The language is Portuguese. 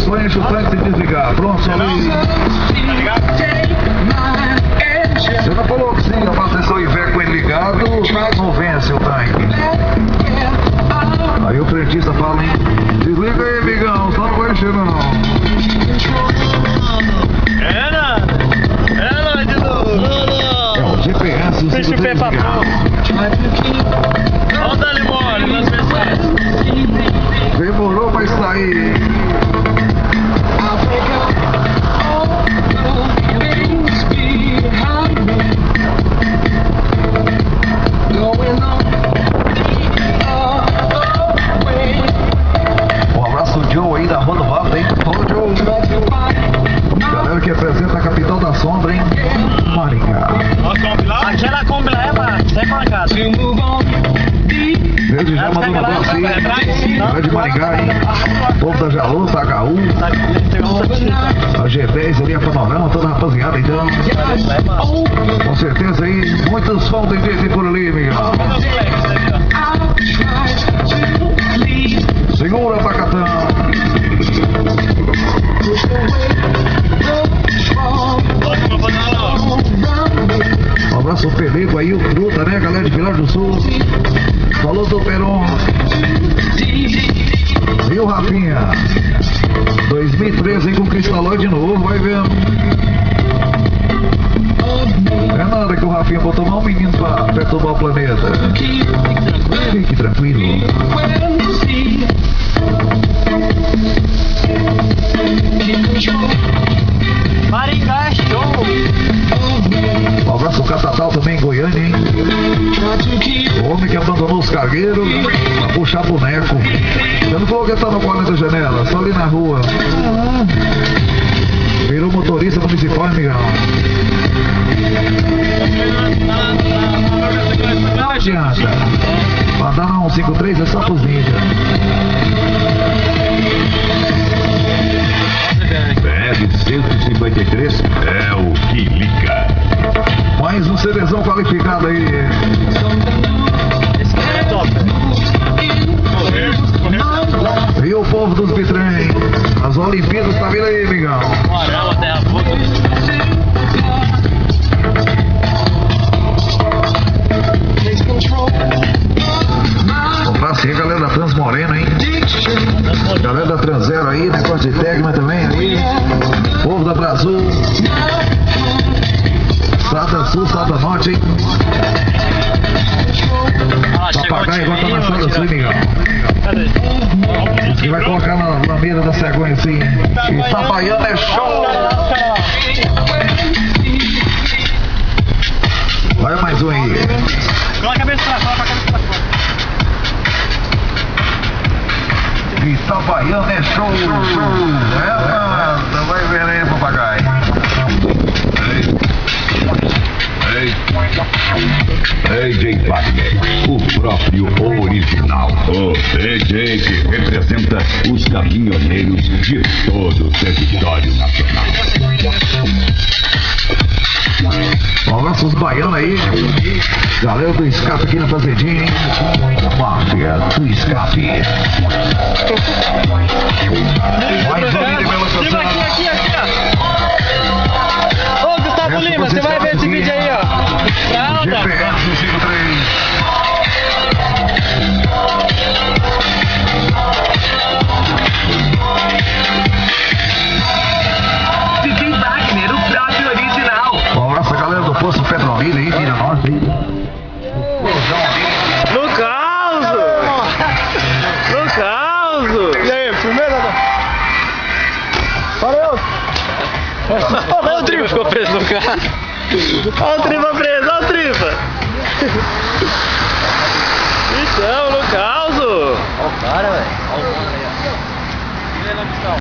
só enche o tanque sem desligar. Pronto, só ali. Você não falou que sim, abastecer o Iveco ele ligado, não vence o tanque. Aí o frentista fala, hein? Desliga aí, amigão, só não vai encher não. É nada de novo. É o GPS, o Deixa o pé pra fora. Olha o Dali Mole nas pessoas. Demorou pra sair. Um abraço do Joe aí da Rua do Vapo, hein? Fala, Joe. Galera que representa a capital da sombra, hein? Maringá. Aquela Kombi lá é pra ser pancada. Desde já mandou um abraço aí. Galera de Maringá, hein? Povo da Jaú, Tagaú. A G10 ali, a Panorama, toda a rapaziada, então. Com certeza aí, muitos fãs tem gente por ali, Miguel. Segura, Pacatão. Um abraço ao Felipe aí, o Fruta, né, galera de Vilar do Sul. Falou do Peron. E o Rafinha? 2013 aí com Cristalóide de novo, vai vendo. É nada que o Rafinha botou mais um menino pra perturbar o planeta. Fique tranquilo. Maringá é show. Um abraço ao Catatal também em Goiânia, hein? O homem que abandonou os cargueiros pra puxar boneco. Você não falou que tá no quarto da janela, só ali na rua. Virou motorista municipal, amigão. Não adianta. Mandar na 153 é só pros ninjas. BR-153 é o que liga. Mais um CDzão qualificado aí. Esse cara é top. E o povo dos bitrem. As Olimpíadas tá vindo aí, amigão. Amarelo até a boca. Um abraço aí, galera da Transmorena, hein? Galera da Tranzero aí, negócio de Tegma também aí. Povo da Brasil. Sada Sul, Sada Norte, hein? Papagaio igual tá na Sada Sul, amigão. Você vai colocar na mira da cegonha assim. Itabaiana é show! Vai mais um aí. Coloca a cabeça pra fora, Itabaiana é show! É, vai ver aí, papagaio. AJ Wagner, o próprio original. O AJ que representa os caminhoneiros de todo o território nacional. Um abraço aos baianos aí. Galera do escape aqui na fazendinha, hein? Máfia do escape. Mais um vídeo pela canção. aqui, ó. Ô, Gustavo Lima, você vai ver esse vídeo aí, ó. GPS 53. DJ Wagner, o próprio original. Um abraço a galera do Poço Petrolina aí, Vira Norte aí. No caos! No caos! E aí, primeiro? Valeu! Olha o Tribo ficou preso no carro. Olha o Tribo preso, olha o Tribo!